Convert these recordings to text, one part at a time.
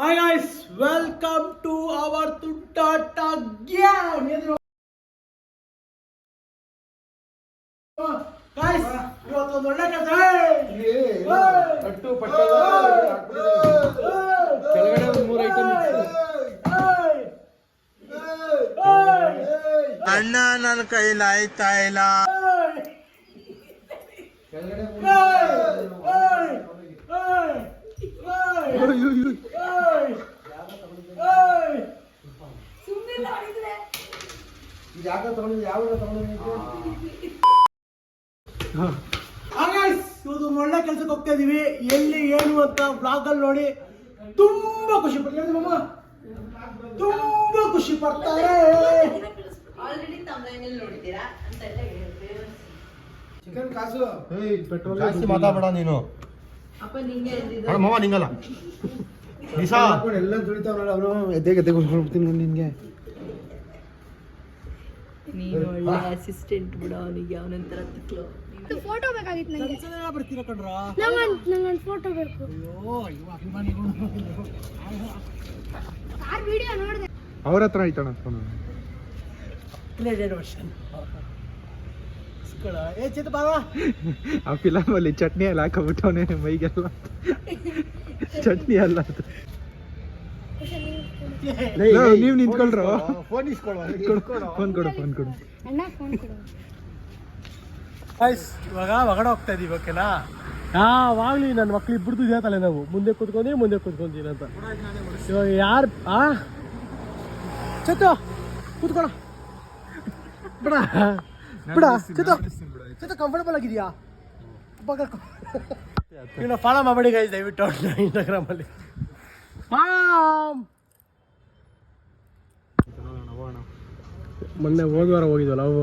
Hi guys, welcome to our Tuntata game. Guys, ಇವತ್ತು ಒಂದು ಒಳ್ಳೆ ಕೆಲಸ. ಅಟ್ಟು ಪಟ್ಟೆ ಕೆಳಗಡೆ ಒಂದು 3 ಐಟಮ್ ಅಣ್ಣ ನನ್ನ ಕೈಲಿ ಆಯ್ತಾ ಇಲ್ಲ. ಜಾಗ ತಗೊಂಡಿದ್ದು ಯಾವ ತಗೊಂಡಿದ್ದು ಇವತ್ತು ಒಂದು ಒಳ್ಳೆ ಕೆಲ್ಸಕ್ಕೆ ಹೋಗ್ತಾ ಇದೀವಿ. ಎಲ್ಲಿ ಏನು ಅಂತ ಬ್ಲಾಗ್ ಅಲ್ಲಿ ನೋಡಿ ತುಂಬಾ ಖುಷಿ ಪಡ್ತಾರೆ ಮಮ್ಮ, ತುಂಬಾ ಖುಷಿ ಪಡ್ತಾರೆ. ಚಿಕನ್ ಕಾಸು ಜಾಸ್ತಿ ಮಾತಾಡಬೇಡ ನೀನು. ಮಾವ ನಿಂಗಲ್ಲ ಎಲ್ಲ ತುಳಿತಾವ್ರಲ್ಲ ಅವರು ಎದ್ದೆ ಕೊಡ್ಬಿಡ್ತೀನಿ ನೋಡಿ ನಿನ್ಗೆ. ನೀನು ಒಳ್ಳೆ ಅಸಿಸ್ಟೆಂಟ್ ಬಿಡು ಅವನಿಗೆ, ಅವನಂತರ ತಿಕ್ಲು. ಫೋಟೋ ಬೇಕಾಗಿತ್ತು ನನಗೆ. ಬರ್ತೀರ ಕಣ್ರ, ನಂಗೊಂದು ಫೋಟೋ ಬೇಕು. ವಿಡಿಯೋ ನೋಡಿದೆ. ಅವ್ರ ಹತ್ರ ಐತಣ್ಣ ಫೋನ್. ಆ ಫಿಲಮ್ ಅಲ್ಲಿ ಚಟ್ನಿ ಎಲ್ಲ ಹಾಕಬಿಟ್ಟವನೇ ಮೈಗೆಲ್ಲ. ಚಟ್ನಿ ಅಲ್ಲ ಅದು. ನೀವ್ ನಿಂತ್ಕೊಳ್ರ. ಫೋನ್ ಕೊಡು. ಅಣ್ಣ ಫೋನ್ ಕೊಡು. ಇವಾಗ ಹೊಗಡೆ ಹೋಗ್ತಾ ಇದೀವಿ. ಓಕೆನಾ, ಯಾವಾಗ್ಲಿ ನನ್ನ ಮಕ್ಳು ಇಬ್ಬರದು ಇದೇ ತಲೆ ನಾವು ಮುಂದೆ ಕೂತ್ಕೊಂತೀನಿ ಅಂತ. ಇವಾಗ ಯಾರು ಚತ್ತು ಕೂತ್ಕೊಳ ಬಿಡ ಚತ್ತು ಕಂಫರ್ಟಬಲ್ ಆಗಿದೆಯಾ? ಇನ್ನು ಫಾಲೋ ಮಾಡಬೇಡಿ ಗೈಸ್ ದಯವಿಟ್ಟು ಇನ್ಸ್ಟಾಗ್ರಾಮಲ್ಲಿ. ಮೊನ್ನೆ ಹೋದ್ವಾರ ಹೋಗಿದ್ವಲ್ಲ, ಅವು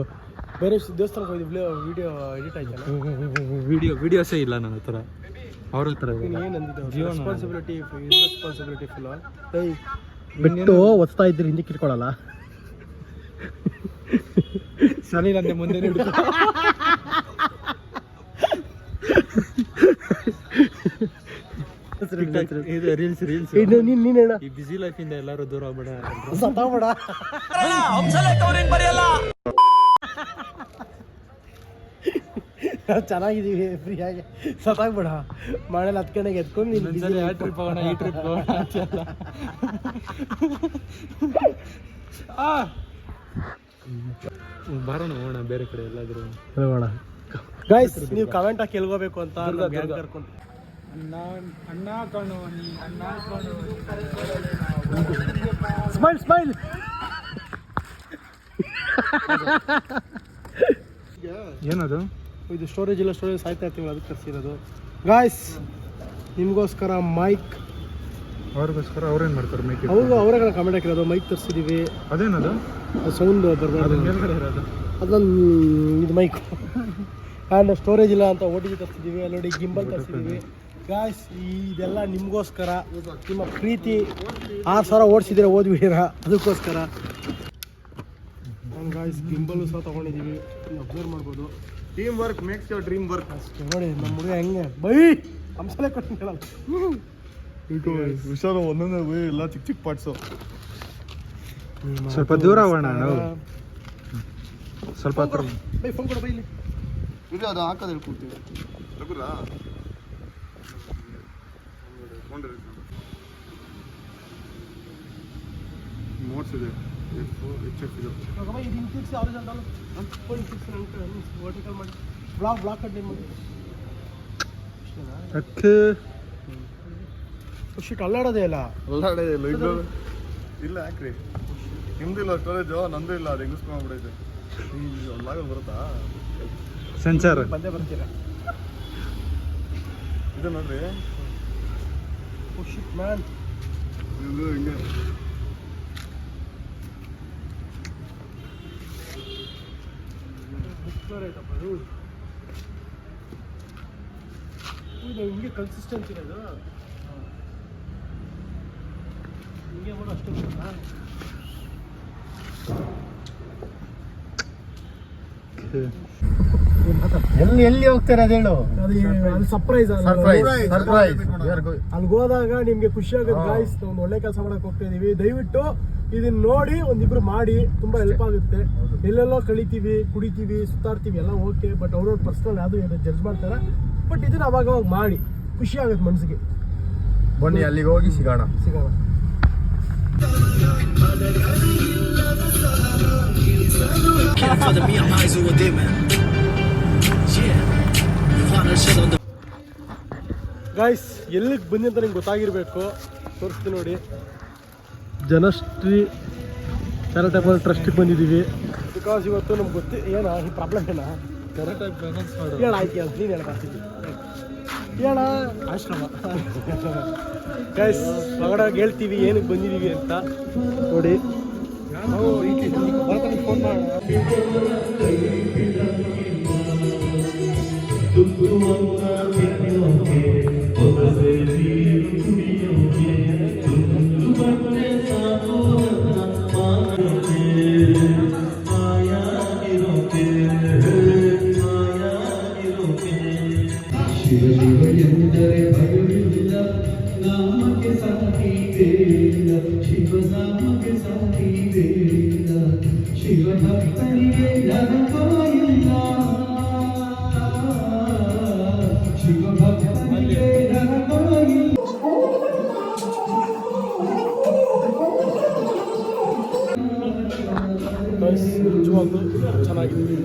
ಬೇರೆ ದೇವಸ್ಥಾನಕ್ಕೆ ಹೋಗಿದ್ವಿ. ವಿಡಿಯೋ ಎಡಿಟ್ ಆಯ್ತಲ್ಲ, ವಿಡಿಯೋಸೇ ಇಲ್ಲ ನನ್ನ ಹತ್ರ. ಅವ್ರ ಹತ್ರ ಏನಂದಿದ್ದು ರೆಸ್ಪಾನ್ಸಿಬಿಲಿಟಿ ಫುಲ್ ಬಿಟ್ಟು ಒತ್ತಾ ಇದ್ರಿ ಹಿಂದಕ್ಕೆ ಇಟ್ಕೊಳಲ್ಲ. ಸರಿ ನನ್ನ ಮುಂದೆ ರೀಲ್ಸ್ ನೀನ್ ಹೇಳ. ಈ ಬಿಸಿ ಲೈಫ್ ಇಂದ ಎಲ್ಲಾರು ದೂರ ಆಗ್ಬೇಡ. ಸತ್ತಾಗ್ಬೇಡ. ಚೆನ್ನಾಗಿದ್ದೀವಿ ಫ್ರೀಯಾಗಿ, ಸತ್ತಾಗ್ಬೇಡ. ಮನೇಲಿ 10 ಗಂಟೆಗೆ ಎತ್ಕೊಂಡು ಆ ಟ್ರಿಪ್ ಹೋಗೋಣ, ಈ ಟ್ರಿಪ್ ಹೋಗೋಣ ಅಂತೆಲ್ಲ. ಬರೋಣ ಹೋಗೋಣ ಬೇರೆ ಕಡೆ ಎಲ್ಲಾದ್ರೂ ಹೋಗೋಣ. ಗೈಸ್ ನೀವು ಕಮೆಂಟ್ ಹಾಕಿ ಎಲ್ಗೋಬೇಕು ಅಂತ ಕರ್ಕೊಂಡು. ಅಣ್ಣ ಕಣು ನೀ ಅಣ್ಣ ಕಣು. ಸ್ಮೈಲ್ ಏನದು? ಇದು ಸ್ಟೋರೇಜ್ ಸಾಯ್ತಾ ಇರ್ತೀವಿ, ಅದಕ್ಕೆ ತರಿಸಿರೋದು. ಗಾಯ್ಸ್ ನಿಮಗೋಸ್ಕರ ಮೈಕ್. ಅವ್ರಿಗೋಸ್ಕರ ಅವ್ರೇನು ಮಾಡ್ತಾರೆ ಮೈಕ್? ಅವರೇ ಕಮೆಂಟ್ ಹಾಕಿರೋದು. ಮೈಕ್ ತರಿಸಿದೀವಿ. ಅದೇನದು? ಸೌಂಡ್ ಬರಬಾರ್ದು ಮೇಲ್ಗಡೆ ಇರೋದು ಅದೊಂದು ಇದು ಮೈಕ್. ಆ್ಯಂಡ್ ಸ್ಟೋರೇಜ್ ಇಲ್ಲ ಅಂತ OTG ತರಿಸಿದ್ದೀವಿ. ಅಲ್ಲಿ ಗಿಂಬಲ್ ತರಿಸಿದ್ದೀವಿ. ಗಾಯ್ಸ್ ಇದೆಲ್ಲ ನಿಮಗೋಸ್ಕರ, ನಿಮ್ಮ ಪ್ರೀತಿ 6,000 ಓಡಿಸಿದ್ರೆ ಓದ್ಬಿಡಿರ, ಅದಕ್ಕೋಸ್ಕರ. ಗಾಯ್ಸ್ ಗಿಂಬಲ್ ಸಹ ತೊಗೊಂಡಿದ್ದೀವಿ, ಅಬ್ಸರ್ವ್ ಮಾಡ್ಬೋದು. Team work makes your dream work. ಅಷ್ಟೇ ನೋಡಿ ನಮ್ಮ ಹುಡುಗ ಹೆಂಗೆ ಬೈ ಹಂಸಲೇ ಕೊಟ್ಟಿಲ್ಲ. ಹುಷಾರು, ಒಂದೊಂದೇ ಎಲ್ಲ ಚಿಕ್ಕ ಪಾರ್ಟ್ಸು. ಸ್ವಲ್ಪ ದೂರ ಹೋಗೋಣ ನಾವು, ಸ್ವಲ್ಪ ಹತ್ರ. ಬೈ ಫೋನ್ ಕೊಡು ಬೈ. ಇಲ್ಲಿ ಇದು ಅದು ಹಾಕೋದು ಹೇಳ್ಕೊಡ್ತೀವಿ. ರಘುರಾ ನೋಟ್ಸ್ ಇದೆ, HF ಇದು. ವರ್ಟಿಕಲ್ ಮಾಡಿ ಬ್ಲಾಕ್ ಕಟ್ ಮಾಡಿ ಶಿಟ್ ಅಲ್ಲಾಡೋದೇ ಇಲ್ಲ. ಇಲ್ಲ ಯಾಕ್ರಿ, ನಿಮ್ದು ಇಲ್ಲ ಸ್ಟೋರೇಜು, ನಂದು ಇಲ್ಲ. ಅದು ಹೆಂಗಿಸ್ಕೊಂಡ್ಬಿಡೈತೆ. ಲಾಗಲ್ಲಿ ಬರುತ್ತಾ ಸೆನ್ಸರ್? ಬಂದೇ ಬರ್ತೀರಾ? ಇದು ನೋಡ್ರಿ, ಶಿಟ್ ಮ್ಯಾನ್. ಇದು ಹಿಂಗೆ ಇದು ಹಿಂಗೆ ಕನ್ಸಿಸ್ಟೆನ್ಸಿ ಇರೋದು. ಹಿಂಗೆ ಮಾಡೋ ಅಷ್ಟೇ ಬರುತ್ತಾ? ಮಾತಾಡ ಎಲ್ಲಿ ಹೋಗ್ತೀರಾ ಅದು ಹೇಳು. ಅದು ಸರ್ಪ್ರೈಸ್ ಅಲ್ಲಿಗೆ ಹೋದಾಗ ನಿಮ್ಗೆ ಖುಷಿ ಆಗುತ್ತೆ ಗಾಯ್ಸ್. ಒಂದು ಒಳ್ಳೆ ಕೆಲಸ ಮಾಡಕ್ ಹೋಗ್ತಾ ಇದೀವಿ. ದಯವಿಟ್ಟು ಇದನ್ನ ನೋಡಿ ಒಂದಿಬ್ರು ಮಾಡಿ, ತುಂಬಾ ಹೆಲ್ಪ್ ಆಗುತ್ತೆ. ಎಲ್ಲೆಲ್ಲೋ ಕಳಿತೀವಿ, ಕುಡಿತೀವಿ, ಸುತ್ತಾಡ್ತೀವಿ ಎಲ್ಲ ಓಕೆ, ಬಟ್ ಅವ್ರವ್ರ ಪರ್ಸನಲ್ ಯಾವುದು ಜಡ್ಜ್ ಮಾಡ್ತಾರೆ. ಬಟ್ ಇದನ್ನ ಅವಾಗ ಮಾಡಿ ಖುಷಿ ಆಗುತ್ತೆ ಮನ್ಸಿಗೆ. ಬನ್ನಿ ಅಲ್ಲಿಗೆ ಹೋಗಿ ಸಿಗೋಣ. ಗಾಯ್ಸ್ ಎಲ್ಲಿಗೆ ಬಂದಿ ಅಂತ ನಿಮ್ಗೆ ಗೊತ್ತಾಗಿರ್ಬೇಕು. ತೋರಿಸ್ತೀನಿ ನೋಡಿ, ಜನಶ್ರೀ ಚಾರಿಟೇಬಲ್ ಟ್ರಸ್ಟಿಗೆ ಬಂದಿದ್ದೀವಿ. ಬಿಕಾಸ್ ಇವತ್ತು ನಮ್ಗೆ ಗೊತ್ತಿ ಏನ ಈ ಪ್ರಾಬ್ಲಮ್ ಏನ ಹೇಳ ಆಯ್ತು ಹೇಳ ನೀನು ಹೇಳ್ತೀನಿ ಹೇಳ ಆಶ್ರಮ. ಗೈಸ್ ಹೊರಗಡೆ ಹೇಳ್ತೀವಿ ಏನಕ್ಕೆ ಬಂದಿದ್ದೀವಿ ಅಂತ ನೋಡಿ. ಫೋನ್ ಮಾಡೋಣ. ಶಿವಶಿವಯಂದರೆ ಭಯವಿಲ್ಲ, ನಾಮಕ್ಕೆ ಸಾಟಿ ಬೇಡ, ಶಿವನಾಮಕ್ಕೆ ಸಾಟಿ ಬೇಡ, ಶಿವಭಕ್ತರಿಗೆ ನರಕಾಯಿಲ್ಲ, ಶಿವಭಕ್ತರಿಗೆ ನರಕಾಯಿಲ್ಲ. ನಿಜವಾಗ್ಲೂ ಚೆನ್ನಾಗಿದೆ.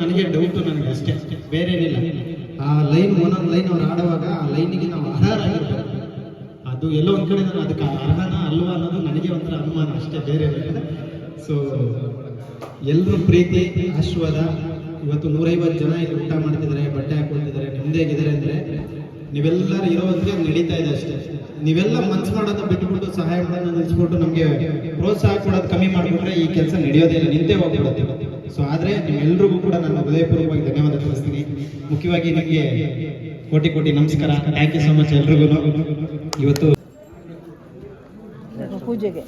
ನನಗೆ ಡೌಟು, ನನಗೆ ಅಷ್ಟೇ, ಬೇರೆ ಏನಿಲ್ಲ. ಆ ಲೈನ್ ಒಂದೊಂದು ಲೈನ್ ಅವ್ರು ಆಡುವಾಗ ಆ ಲೈನಿಗೆ ನಾವು ಅರ್ಹರಾಗಿರ್ಬೇಕು. ಅದು ಎಲ್ಲೋ ಒಂದು ಕಡೆ ನಾನು ಅದಕ್ಕೆ ಅರ್ಹನ ಅಲ್ವಾ ಅನ್ನೋದು ನನಗೆ ಒಂಥರ ಅನುಮಾನ ಅಷ್ಟೇ, ಬೇರೆ ಏನಿಲ್ಲ. ಸೊ ಎಲ್ಲರೂ ಪ್ರೀತಿ ಆಶೀರ್ವಾದ. ಇವತ್ತು 150 ಜನ ಇಲ್ಲಿ ಊಟ ಮಾಡ್ತಿದ್ದಾರೆ, ಬಟ್ಟೆ ಹಾಕೊಳ್ತಿದ್ದಾರೆ, ನೆಮ್ಮದಿಯಾಗಿದ್ದಾರೆ ಅಂದರೆ ನೀವೆಲ್ಲರೂ ಇರೋದಕ್ಕೆ ನಡೀತಾ ಇದೆ ಅಷ್ಟೇ. ನೀವೆಲ್ಲ ಮನ್ಸು ಮಾಡೋದು ಬಿಟ್ಟುಬಿಟ್ಟು, ಸಹಾಯ ಮಾಡೋದನ್ನ ನಿಲ್ಲಿಸ್ಬಿಟ್ಟು ನಮಗೆ ಪ್ರೋತ್ಸಾಹ ಕೊಡೋದು ಕಮ್ಮಿ ಮಾಡಿಬಿಟ್ರೆ ಈ ಕೆಲಸ ನಡೆಯೋದೇ ಇಲ್ಲ, ನಿಂತೇ ಹೋಗ್ಬಿಡುತ್ತೆ. ಸೊ ಆದರೆ ನಿಮ್ಮೆಲ್ರಿಗೂ ಕೂಡ ನಾನು ಹೃದಯಪೂರ್ವಕವಾಗಿ ಧನ್ಯವಾದ ತಿಳಿಸ್ತೀನಿ. ಮುಖ್ಯವಾಗಿ ನಿಮಗೆ ಕೋಟಿ ಕೋಟಿ ನಮಸ್ಕಾರ. ಥ್ಯಾಂಕ್ ಯು ಸೊ ಮಚ್ ಎಲ್ರಿಗೂ. ಇವತ್ತು ಪೂಜೆಗೆ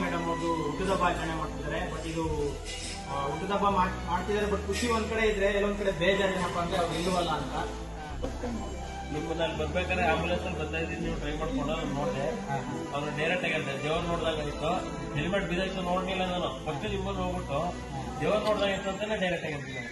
ಮೇಡಮ್ ಅವ್ರದ್ದು ಹುಟ್ಟುದಬ್ಬ ಆಚರಣೆ ಮಾಡ್ತಿದ್ದಾರೆ. ಬಟ್ ಇದು ಹುಟ್ಟುದಬ್ಬ ಮಾಡ್ತಿದ್ದಾರೆ, ಬಟ್ ಖುಷಿ ಒಂದ್ ಕಡೆ ಇದ್ರೆ ಎಲ್ಲೊಂದ್ ಕಡೆ ಬೇಜಾರು ಏನಪ್ಪ ಅಂದ್ರೆ ಅವ್ರು ಇಲ್ಲವಲ್ಲ ಅಂತ. ನಿಮ್ಮನ್ನ ಅಲ್ಲಿ ಬರ್ಬೇಕಾದ್ರೆ ಆಂಬುಲೆನ್ಸ್ ಅಲ್ಲಿ ಬರ್ತಾ ಇದ್ದೀನಿ, ನೀವು ಟ್ರೈ ಮಾಡ್ಕೊಂಡು ನೋಡಿದೆ. ಅವ್ರು ಡೈರೆಕ್ಟ್ ಆಗಿ ಅಂತ ದೇವ್ರು ನೋಡಿದಾಗ ಇತ್ತು, ಹೆಲ್ಮೆಟ್ ಬಿದ್ದಾಯ್ತು ನೋಡ್ಲಿಲ್ಲ ನಾನು. ಫಸ್ಟ್ ನಿಮ್ಮನ್ನು ಹೋಗ್ಬಿಟ್ಟು ದೇವ್ರು ನೋಡಿದಾಗ ಇತ್ತು ಅಂತಾನೆ ಡೈರೆಕ್ಟ್ ಆಗಿ ಅಂತೀನಿ.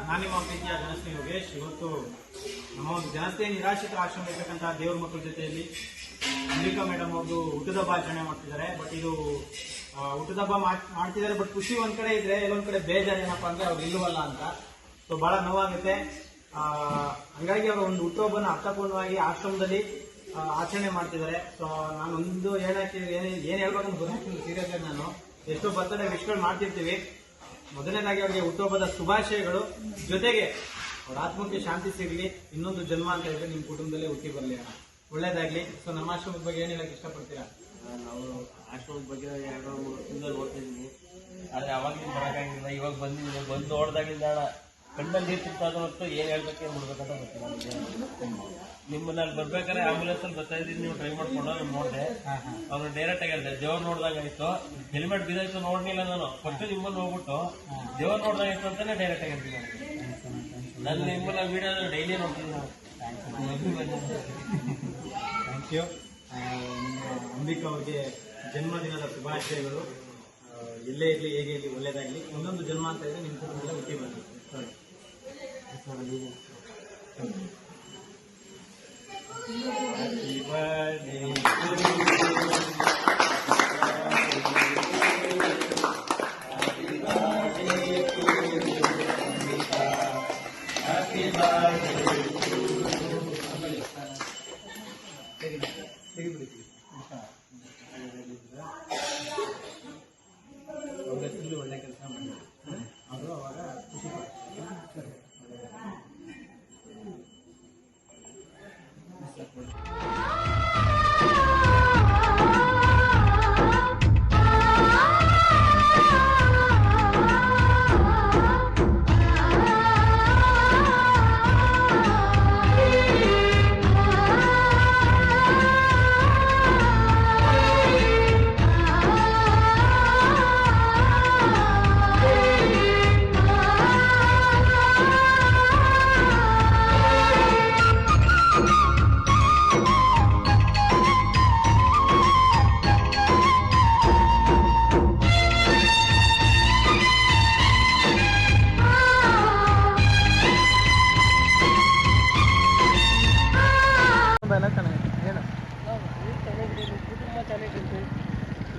ನಾನು ನಿಮ್ಮ ಪ್ರೀತಿಯ ಜನಸ್ನೇಹಿ ಯೋಗೇಶ್. ಇವತ್ತು ನಮ್ಮ ಒಂದು ಜನಸ್ನೇಹಿ ನಿರಾಶ್ರಿತರ ಆಶ್ರಮ ಇರ್ತಕ್ಕಂಥ ದೇವ್ರ ಮಕ್ಕಳ ಜೊತೆಯಲ್ಲಿ ಅಂಬಿಕಾ ಮೇಡಮ್ ಅವ್ರದ್ದು ಹುಟ್ಟುದಬ್ಬ ಆಚರಣೆ ಮಾಡ್ತಿದ್ದಾರೆ. ಬಟ್ ಇದು ಹುಟ್ಟುದಬ್ಬ ಮಾಡ್ತಿದ್ದಾರೆ, ಬಟ್ ಖುಷಿ ಒಂದ್ ಕಡೆ ಇದ್ರೆ ಎಲ್ಲೊಂದ್ ಕಡೆ ಬೇಜಾರು ಏನಪ್ಪಾ ಅಂದ್ರೆ ಅವ್ರು ಇಲ್ಲವಲ್ಲ ಅಂತ. ಸೊ ಬಹಳ ನೋವಾಗುತ್ತೆ. ಹಂಗಾಗಿ ಅವರು ಒಂದು ಹುಟ್ಟುಹಬ್ಬನ ಅರ್ಥಪೂರ್ಣವಾಗಿ ಆಶ್ರಮದಲ್ಲಿ ಆಚರಣೆ ಮಾಡ್ತಿದ್ದಾರೆ. ಸೊ ನಾನು ಒಂದು ಹೇಳಕ್ಕೆ ಏನ್ ಹೇಳ್ಬೇಕಂತ ಗೊತ್ತಾಗ್ತಿಲ್ಲ ಸೀರಿಯಸ್ ಆಗಿ. ನಾನು ಎಷ್ಟೋ ಬರ್ತಡೇ ವಿಶ್ಗಳು ಮಾಡ್ತಿರ್ತೀವಿ. ಮೊದಲನೇದಾಗಿ ಅವರಿಗೆ ಹುಟ್ಟುಹಬ್ಬದ ಶುಭಾಶಯಗಳು. ಜೊತೆಗೆ ಅವ್ರ ಆತ್ಮಕ್ಕೆ ಶಾಂತಿ ಸಿಗಲಿ. ಇನ್ನೊಂದು ಜನ್ಮ ಅಂತ ಇದ್ರೆ ನಿಮ್ ಕುಟುಂಬದಲ್ಲೇ ಹುಟ್ಟಿ ಬರ್ಲಿ ಅಣ್ಣ, ಒಳ್ಳೇದಾಗ್ಲಿ. ಸೊ ನಮ್ಮ ಆಶ್ರಮದ ಬಗ್ಗೆ ಏನ್ ಹೇಳಕ್ ಇಷ್ಟಪಡ್ತೀರಾ? ನಾವು ಆಶ್ರಮದ ಬಗ್ಗೆ 2-3 ವರ್ಷದಿಂದ ನೋಡ್ತಿದ್ವಿ, ಆದ್ರೆ ಅವಾಗಲಿಂದ ಬರೋಕ್ಕಾಗಿಲ್ಲ. ಇವಾಗ ಬಂದಿದ್ದೀನಿ, ಬಂದು ನೋಡ್ದಾಗಿಂದ ಕಣ್ಣಲ್ಲಿ ನೀರು ತಿಂತಾದ ಹೊತ್ತು ಏನ್ ಹೇಳ್ಬೇಕೆ ಬಿಡ್ಬೇಕಂತ ಗೊತ್ತಿಲ್ಲ. ನಿಮ್ಮನ್ನ ಅಲ್ಲಿ ಬರ್ಬೇಕಾದ್ರೆ ಆಂಬುಲೆನ್ಸ್ ಅಲ್ಲಿ ಬರ್ತಾ ಇದ್ದೀನಿ, ನೀವು ಡ್ರೈವ್ ಮಾಡ್ಕೊಂಡು ನಾನು ನೋಡಿದೆ. ಅವ್ರು ಡೈರೆಕ್ಟ್ ಆಗಿ ಹೇಳಿದೆ ದೇವ್ರು ನೋಡ್ದಾಗಾಯ್ತು, ಹೆಲ್ಮೆಟ್ ಬಿದ್ದಾಯ್ತು ನೋಡ್ಲಿಲ್ಲ ನಾನು. ಫಸ್ಟ್ ನಿಮ್ಮನ್ನ ಹೋಗ್ಬಿಟ್ಟು ದೇವ್ರು ನೋಡ್ದಾಗಾಯ್ತು ಅಂತಾನೆ ಡೈರೆಕ್ಟ್ ಆಗಿ ಹೇಳ್ತೀನಿ. ನಾನು ನಿಮ್ಮನ್ನ ವಿಡಿಯೋ ಡೈಲಿ ನೋಡ್ತೀನಿ ನಾವು. Thank you. ಅಂಬಿಕಾ ಅವ್ರಿಗೆ ಜನ್ಮದಿನದ ಶುಭಾಶಯಗಳು. ಎಲ್ಲೇ ಇರಲಿ, ಹೇಗೆ ಇರಲಿ, ಒಳ್ಳೇದಾಗಲಿ. ಒಂದೊಂದು ಜನ್ಮ ಅಂತ ಇದ್ರೆ ನಿಮ್ಮ ಕುಟುಂಬದಲ್ಲೇ ಹುಟ್ಟಿ ಬರಲಿ. Happy birthday to you. Happy birthday to you, Amrita. Happy birthday to you. ಒಳ್ಳೆ ಕೆಲಸ ಮಾಡಿ ಅವರು ಅವಾಗ ಖುಷಿ ಪಡ್ತಾರೆ.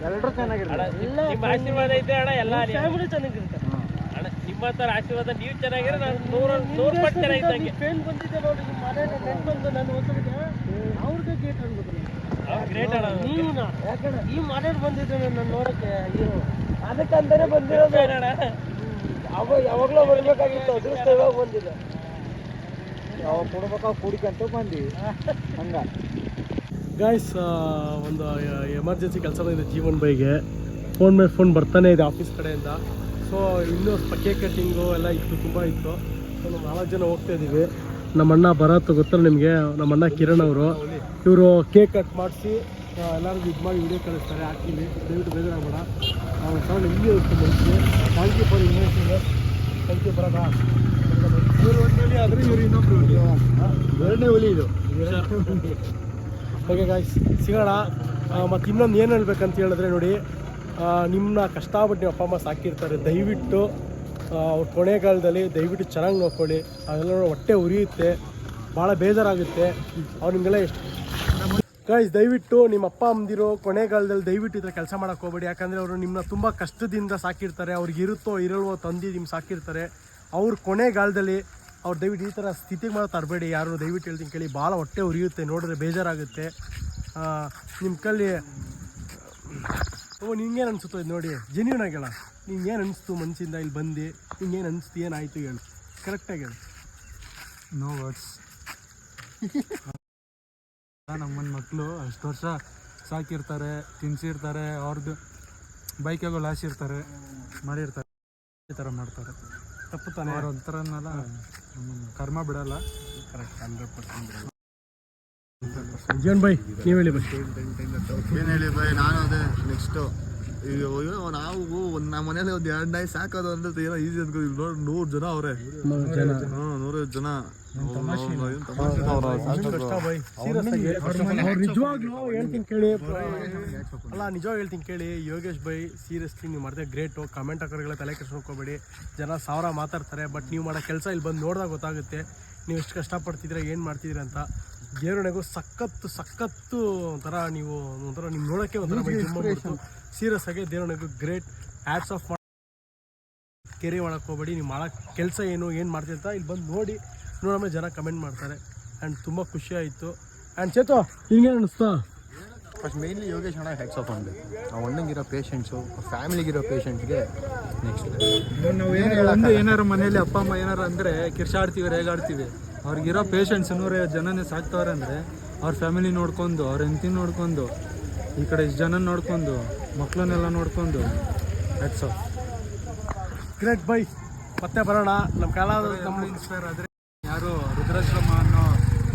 ಎಲ್ಲರೂ ಚೆನ್ನಾಗಿರ್ತಾರೆ. ನಿಮ್ಮ ಆಶೀರ್ವಾದ ಐತೆ ಅಣ್ಣ, ಎಲ್ಲ ಚೆನ್ನಾಗಿರುತ್ತೆ ಅಣ್ಣ. ನಿಮ್ಮ ಹತ್ರ ಆಶೀರ್ವಾದ ನೀವು ಚೆನ್ನಾಗಿರೋ ನಾನು 100 ಪಟ್ಟು ಚೆನ್ನಾಗಿದ್ದಂಗೆ. ಫೇನ್ ಬಂದಿದ್ದೆ ನೋಡಿ, ನಿಮ್ಮ ಮನೇಲಿ ನೆನ್ಪು ಬಂದು ನನ್ನ ಹೊಸರಿಗೆ ಅವ್ರಿಗೆ ಗೇಟ್ ಅನ್ಬೋದು. ಗ್ರೇಟ್ ಅಣ್ಣ. ಯಾಕಂದ್ರೆ ಈ ಮನೇಲಿ ಬಂದಿದ್ದೆ ನಾನು ನೋಡಕ್ಕೆ. ಅಯ್ಯೋ, ಅದಕ್ಕಂತಾನೆ ಬಂದಿರೋದು ಅಣ್ಣ. ಯಾವಾಗಲೂ ಬರ್ಬೇಕಾಗಿತ್ತು, ಅದೃಷ್ಟ ಇವಾಗ ಬಂದಿದೆ. ಯಾವಾಗ ಕೊಡ್ಬೇಕಾಗ ಕುಡಿಕಂತ ಬಂದ್ವಿ ಹಂಗ. ಗಾಯ್ಸ್, ಒಂದು ಎಮರ್ಜೆನ್ಸಿ ಕೆಲಸ ಬಂದಿದೆ ಜೀವನ್ ಬೈಗೆ. ಫೋನ್ ಮೇಲೆ ಫೋನ್ ಬರ್ತಾನೆ ಇದೆ ಆಫೀಸ್ ಕಡೆಯಿಂದ. ಸೊ ಇನ್ನೂ ಕೇಕ್ ಕಟ್ಟಿಂಗು ಎಲ್ಲ ಇತ್ತು, ತುಂಬ ಇತ್ತು. ಸೊ ನಾವು 4 ಜನ ಹೋಗ್ತಾ ಇದ್ದೀವಿ. ನಮ್ಮ ಅಣ್ಣ ಭರತ್ ಗೊತ್ತಲ್ಲ ನಿಮಗೆ, ನಮ್ಮ ಅಣ್ಣ ಕಿರಣ್ ಅವರು. ಇವರು ಕೇಕ್ ಕಟ್ ಮಾಡಿಸಿ ಎಲ್ಲರಿಗೂ ಇದು ಮಾಡಿ ವಿಡಿಯೋ ಕಳಿಸ್ತಾರೆ, ಹಾಕ್ತೀವಿ. ದಯವಿಟ್ಟು ಬೇಜಾರಾಗಬೇಡ. ನಾವು ಸರ್ ಇಲ್ಲೇ ಇತ್ತು ಮನಸ್ಸಿಗೆ. Thank you for inviting. Thank you ಬರೋದಾ. ಇವರು ಒಂದು ಒಲಿ ಆದರೆ ಇವರು ಇನ್ನೊಬ್ರು ಒಲಿ. 2ನೇ ಒಲಿ ಇದು. ಓಕೆ ಗಾಯ್ಸ್, ಸಿಗೋಣ. ಮತ್ತು ಇನ್ನೊಂದು ಏನು ಹೇಳ್ಬೇಕಂತ ಹೇಳಿದ್ರೆ ನೋಡಿ, ನಿಮ್ಮನ್ನ ಕಷ್ಟಪಟ್ಟು ನಿಮ್ಮ ಅಪ್ಪ ಅಮ್ಮ ಸಾಕಿರ್ತಾರೆ. ದಯವಿಟ್ಟು ಅವ್ರ ಕೊನೆಗಾಲದಲ್ಲಿ ದಯವಿಟ್ಟು ಚೆನ್ನಾಗಿ ನೋಡ್ಕೊಳ್ಳಿ. ಅದೆಲ್ಲ ಹೊಟ್ಟೆ ಉರಿಯುತ್ತೆ, ಭಾಳ ಬೇಜಾರಾಗುತ್ತೆ. ಅವ್ರು ನಿಮಗೆಲ್ಲ ಎಷ್ಟು ಗಾಯ್ಸ್, ದಯವಿಟ್ಟು ನಿಮ್ಮ ಅಪ್ಪ ಅಮ್ಮದಿರೋ ಕೊನೆಗಾಲದಲ್ಲಿ ದಯವಿಟ್ಟು ಈ ಥರ ಕೆಲಸ ಮಾಡೋಕ್ಕೆ ಹೋಗ್ಬೇಡಿ. ಯಾಕಂದರೆ ಅವರು ನಿಮ್ಮನ್ನ ತುಂಬ ಕಷ್ಟದಿಂದ ಸಾಕಿರ್ತಾರೆ. ಅವ್ರಿಗೆ ಇರುತ್ತೋ ಇರಲ್ವೋ ತಂದು ನಿಮ್ಮ ಸಾಕಿರ್ತಾರೆ. ಅವ್ರ ಕೊನೆಗಾಲದಲ್ಲಿ ಅವ್ರು ದಯವಿಟ್ಟು ಈ ಥರ ಸ್ಥಿತಿಗೆ ಮಾತ್ರ ತರಬೇಡಿ. ಯಾರು ದಯವಿಟ್ಟು ಹೇಳ್ತೀನಿ ಕೇಳಿ, ಭಾಳ ಹೊಟ್ಟೆ ಉರಿಯುತ್ತೆ, ನೋಡಿದ್ರೆ ಬೇಜಾರಾಗುತ್ತೆ. ನಿಮ್ಮ ಕಲ್ಲಿ ನಿಂಗೇನು ಅನಿಸುತ್ತೋ ಇದು ನೋಡಿ, ಜೆನ್ಯೂನ್ ಆಗಿ ಹೇಳ. ನಿಂಗೇನು ಅನಿಸ್ತು ಮನಸ್ಸಿಂದ ಇಲ್ಲಿ ಬಂದು? ನಿಂಗೇನು ಅನಿಸ್ತು, ಏನಾಯಿತು ಹೇಳು, ಕರೆಕ್ಟಾಗಿ ಹೇಳು. No words. ನಮ್ಮನ ಮಕ್ಕಳು ಅಷ್ಟು ವರ್ಷ ಸಾಕಿರ್ತಾರೆ, ತಿನ್ಸಿರ್ತಾರೆ, ಅವ್ರದ್ದು ಬೈಕಾಗೋ ಲಾಸಿರ್ತಾರೆ, ಮಾಡಿರ್ತಾರೆ, ಈ ಥರ ಮಾಡ್ತಾರೆ. ತಪ್ಪು ತಾನೆ. ಅವ್ರ ಒಂಥರನೆಲ್ಲ ಕರ್ಮ ಬಿಡಲ್ಲ. ಕರೆಕ್ಟ್, 100% ಬಿಡಲ್ಲ. ಜೀವನ್ ಬೈ, ನೀವು ಹೇಳಿ ಬೈ. ಏನು ಹೇಳಿ ಬೈ, ನಾನು ಅದೇ ನೆಕ್ಸ್ಟು ಅಯ್ಯೋ ನಾವು ನಮ್ಮ ಮನೇಲಿ ಒಂದು 2 ನಾಯಿ ಸಾಕೋದು ಅಂದ್ರೆ ಏನೋ ಈಸಿ ಅನ್ಕೋ. ಇಲ್ಲಿ ನೋಡಿ 100 ಜನ ಅವ್ರೆ. 150 ಜನ. ಕಷ್ಟ ಬೈ ಸೀರಿಯಸ್ ಆಗಿ ನಿಜವಾಗ್ಲೂ ಹೇಳ್ತೀನಿ ಕೇಳಿ. ಅಲ್ಲ ನಿಜವಾಗ ಹೇಳ್ತೀನಿ ಕೇಳಿ ಯೋಗೇಶ್ ಬೈ, ಸೀರಿಯಸ್ಲಿ ನೀವು ಮಾಡಿದ್ರೆ ಗ್ರೇಟು. ಕಮೆಂಟ್ ಹಾಕೋರಿಗೆಲ್ಲ ತಲೆ ಕೆಡ್ಸ್ಕೊಬೇಡಿ. ಜನ 1000 ಮಾತಾಡ್ತಾರೆ, ಬಟ್ ನೀವು ಮಾಡೋ ಕೆಲಸ ಇಲ್ಲಿ ಬಂದು ನೋಡಿದಾಗ ಗೊತ್ತಾಗುತ್ತೆ ನೀವು ಎಷ್ಟು ಕಷ್ಟಪಡ್ತಿದ್ದೀರಾ, ಏನು ಮಾಡ್ತಿದ್ದೀರಾ ಅಂತ. ದೇವರಣೆಗೂ ಸಖತ್ತು ಒಂಥರ ನೀವು ಒಂಥರ ನಿಮ್ಗೆ ನೋಡೋಕ್ಕೆ ಒಂಥರ ಸೀರಿಯಸ್ ಆಗಿ ದೇವರಣೆಗೂ ಗ್ರೇಟ್. Hats off. ಕೆರೆ ಮಾಡೋಕ್ಕೆ ಹೋಗ್ಬೇಡಿ. ನೀವು ಮಾಡೋ ಕೆಲಸ ಏನು ಮಾಡ್ತೀವಿ ಅಂತ ಇಲ್ಲಿ ಬಂದು ನೋಡೋಮೇಲೆ ಜನ ಕಮೆಂಟ್ ಮಾಡ್ತಾರೆ. ಆ್ಯಂಡ್ ತುಂಬ ಖುಷಿ ಆಯಿತು. ಆ್ಯಂಡ್ ಚೇತು ಹಿಂಗೇನು ಅನ್ನಿಸ್ತಾ? ಫಸ್ಟ್ ಮೇನ್ಲಿ ಯೋಗೇಶ್ ಅಣ್ಣ ಹೆಡ್ಸ್ ಆಫ್ ಅಂದೆ. ಆ ಅಣ್ಣಂಗಿರೋ ಪೇಷೆಂಟ್ಸು, ಫ್ಯಾಮಿಲಿಗಿರೋ ಪೇಷೆಂಟ್ಸ್ಗೆ ನೆಕ್ಸ್ಟ್ ನಾವು ಏನಾರು ಮನೇಲಿ ಅಪ್ಪ ಅಮ್ಮ ಏನಾರು ಅಂದರೆ ಕಿರ್ಚಾಡ್ತೀವಿ, ರೇಗಾಡ್ತೀವಿ. ಅವ್ರಿಗಿರೋ ಪೇಷೆಂಟ್ಸ್ 150 ಜನನೇ ಸಾಕ್ತವ್ರೆ ಅಂದರೆ ಅವ್ರ ಫ್ಯಾಮಿಲಿ ನೋಡ್ಕೊಂಡು, ಅವ್ರ ಹೆಂಡತಿ ನೋಡ್ಕೊಂಡು, ಈ ಕಡೆ ಇಷ್ಟು ಜನ ನೋಡ್ಕೊಂಡು, ಮಕ್ಕಳನ್ನೆಲ್ಲ ನೋಡ್ಕೊಂಡು ಹೆಡ್ಸ್ ಆಫ್. Great by. ಮತ್ತೆ ಬರೋಣ. ನಮ್ಮ ಕಾಲ ನಮ್ಮ ಇನ್ಸ್ಪೈರ್ ಆದರೆ ಯಾರು ರುದ್ರಾಶ್ರಮ ಅನ್ನೋ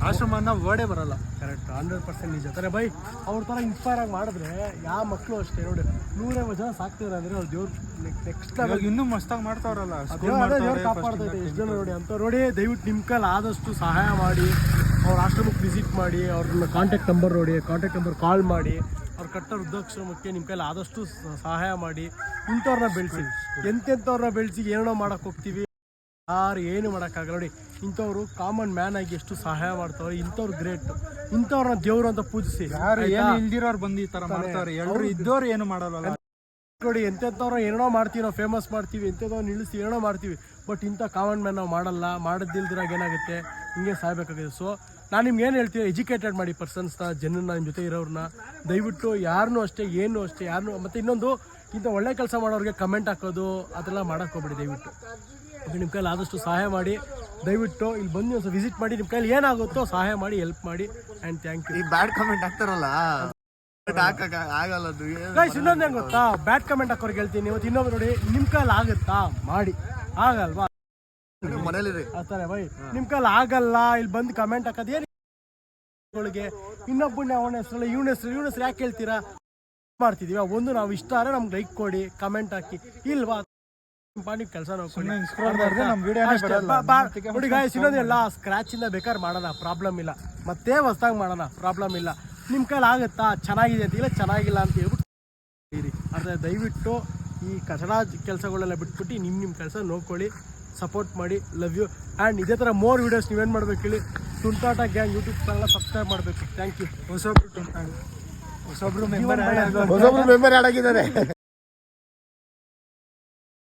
ಆಶ್ರಮನ ವರ್ಡೇ ಬರಲ್ಲ. ಕರೆಕ್ಟ್ 100% ನಿಜ ತಾನೆ ಬೈ. ಅವ್ರ ಥರ ಇನ್ಸ್ಪೈರ್ ಆಗಿ ಮಾಡಿದ್ರೆ ಯಾವ ಮಕ್ಕಳು ಅಷ್ಟೇ ನೋಡಿ 150 ಜನ ಸಾಕ್ತಿದ್ದಾರೆ ಅಂದರೆ ಅವ್ರು ದೇವ್ರು ನೆಕ್ಸ್ಟ್ ಲೆವೆಲ್ ಇನ್ನೂ ಮಸ್ತಾಗಿ ಮಾಡ್ತಾವ್ರಲ್ಲ, ದೇವ್ರು ಕಾಪಾಡ್ತೈತೆ ಎಷ್ಟು ಜನ ನೋಡಿ ಅಂತ. ನೋಡಿ ದಯವಿಟ್ಟು ನಿಮ್ಮ ಕೈಲಿ ಆದಷ್ಟು ಸಹಾಯ ಮಾಡಿ, ಅವ್ರ ಆಶ್ರಮಕ್ಕೆ ವಿಸಿಟ್ ಮಾಡಿ, ಅವ್ರನ್ನ ಕಾಂಟ್ಯಾಕ್ಟ್ ನಂಬರ್ ಕಾಲ್ ಮಾಡಿ, ಅವ್ರು ಕಟ್ಟ ವೃದ್ಧಾಶ್ರಮಕ್ಕೆ ನಿಮ್ಮ ಕೈಲಿ ಆದಷ್ಟು ಸಹಾಯ ಮಾಡಿ. ಇಂಥವ್ರನ್ನ ಬೆಳೆಸಿ, ಎಂತೆಂಥವ್ರನ್ನ ಬೆಳೆಸಿ ಏನೋ ಮಾಡೋಕ್ಕೆ ಹೋಗ್ತೀವಿ, ಯಾರು ಏನು ಮಾಡೋಕ್ಕಾಗಲ್ಲ. ನೋಡಿ ಇಂಥವ್ರು ಕಾಮನ್ ಮ್ಯಾನ್ ಆಗಿ ಎಷ್ಟು ಸಹಾಯ ಮಾಡ್ತಾವ್ರೆ. ಇಂಥವ್ರು ಗ್ರೇಟ್. ಇಂಥವ್ರನ್ನ ದೇವ್ರು ಅಂತ ಪೂಜಿಸಿ. ಯಾರು ಏನು ಇಲ್ದಿರೋರು ಬಂದು ಈ ಥರ ಮಾಡ್ತಾರೆ. ಎಲ್ಲರೂ ಇದ್ದವ್ರು ಏನು ಮಾಡಲ್ಲ ನೋಡಿ. ಎಂತೆಂಥವ್ರು ಏನೋ ಮಾಡ್ತೀವಿ, ನಾವು ಫೇಮಸ್ ಮಾಡ್ತೀವಿ, ಎಂಥವ್ರು ನಿಲ್ಲಿಸ್ತೀವಿ, ಏನೋ ಮಾಡ್ತೀವಿ. ಬಟ್ ಇಂಥ ಕಾಮನ್ ಮ್ಯಾನ್ ನಾವು ಮಾಡಲ್ಲ. ಮಾಡೋದಿಲ್ದಿರಾಗ ಏನಾಗುತ್ತೆ, ಹಿಂಗೆ ಸಾಯ್ಬೇಕಾಗಿದೆ. ಸೊ ನಾನು ನಿಮ್ಗೆ ಏನು ಹೇಳ್ತೀವಿ, ಎಜುಕೇಟೆಡ್ ಮಾಡಿ ಪರ್ಸನ್ಸ್ನ, ಜನನ್ನ, ನಿಮ್ಮ ಜೊತೆ ಇರೋರನ್ನ. ದಯವಿಟ್ಟು ಯಾರನ್ನೂ ಅಷ್ಟೇ, ಏನು ಅಷ್ಟೇ ಯಾರನ್ನೂ. ಮತ್ತು ಇನ್ನೊಂದು, ಇಂಥ ಒಳ್ಳೆ ಕೆಲಸ ಮಾಡೋರಿಗೆ ಕಮೆಂಟ್ ಹಾಕೋದು ಅದೆಲ್ಲ ಮಾಡೋಕ್ಕೆ ಹೋಗ್ಬೇಡಿ ದಯವಿಟ್ಟು. ಅದು ನಿಮ್ಮ ಕೈಲಿ ಆದಷ್ಟು ಸಹಾಯ ಮಾಡಿ. ದಯವಿಟ್ಟು ಇಲ್ಲಿ ಬಂದು ಒಂದು ವಿಸಿಟ್ ಮಾಡಿ, ನಿಮ್ಮ ಕೈಲಿ ಏನಾಗುತ್ತೋ ಸಹಾಯ ಮಾಡಿ, ಹೆಲ್ಪ್ ಮಾಡಿ. And thank you. ಈ ಬ್ಯಾಡ್ ಕಮೆಂಟ್ ಹಾಕ್ತಾರಲ್ಲ ಆಗಲ್ಲ. ಗೈಸ್ ಇನ್ನೊಂದು ಹೆಂಗೆ ಗೊತ್ತಾ, ಬ್ಯಾಡ್ ಕಮೆಂಟ್ ಹಾಕೋರಿಗೆ ಹೇಳ್ತೀನಿ. ಇವತ್ತು ಇನ್ನೊಬ್ರು ನೋಡಿ, ನಿಮ್ಮ ಕೈಲಿ ಆಗುತ್ತಾ ಮಾಡಿ, ಆಗಲ್ವಾ ಮನೇಲಿ ಅಂತಾರೆ ಬೈ. ನಿಮ್ಮ ಕೈಲಿ ಆಗಲ್ಲ ಇಲ್ಲಿ ಬಂದು ಕಮೆಂಟ್ ಹಾಕೋದು ಏನು ಇನ್ನೊಬ್ಬನ ಅವನ ಹೆಸರು ಇವನ ಹೆಸರು ಯಾಕೆ ಹೇಳ್ತೀರಾ? ಮಾಡ್ತಿದೀವಿ ಒಂದು ನಾವು ಇಷ್ಟ ಆದರೆ ನಮ್ಗೆ ಲೈಕ್ ಕೊಡಿ, ಕಮೆಂಟ್ ಹಾಕಿ. ಇಲ್ವಾ ನೀವು ಕೆಲಸ ನೋಡಿ ಗಾಯ್ಸ್. ಇನ್ನೊಂದಿಲ್ಲ, ಸ್ಕ್ರಾಚ್ ಇಂದ ಬೇಕಾದ್ರೆ ಮಾಡೋಣ, ಪ್ರಾಬ್ಲಮ್ ಇಲ್ಲ. ಮತ್ತೆ ಹೊಸದಾಗಿ ಮಾಡೋಣ, ಪ್ರಾಬ್ಲಮ್ ಇಲ್ಲ. ನಿಮ್ಮ ಕೈಲಿ ಆಗುತ್ತಾ, ಚೆನ್ನಾಗಿದೆ ಅಂತ ಇಲ್ಲ, ಚೆನ್ನಾಗಿಲ್ಲ ಅಂತ ಹೇಳ್ಬಿಟ್ಟು ಅದೇ ದಯವಿಟ್ಟು ಈ ಕಚಡ ಕೆಲಸಗಳೆಲ್ಲ ಬಿಟ್ಬಿಟ್ಟು ನಿಮ್ಮ ಕೆಲಸ ನೋಡ್ಕೊಳ್ಳಿ, ಸಪೋರ್ಟ್ ಮಾಡಿ. Love you. ಆ್ಯಂಡ್ ಇದೇ ಥರ ಮೋರ್ ವೀಡಿಯೋಸ್ ನೀವೇನು ಮಾಡಬೇಕು ಹೇಳಿ, ತುಂಟಾಟ ಗ್ಯಾಂಗ್ ಯೂಟ್ಯೂಬ್ ಚಾನಲ್ ಸಬ್ಸ್ಕ್ರೈಬ್ ಮಾಡಬೇಕು. Thank you. ಹೊಸೊಬ್ರು ಮೆಂಬರ್ ಮೆಂಬರ್ ಆಡ್ ಆಗಿದ್ದಾರೆ.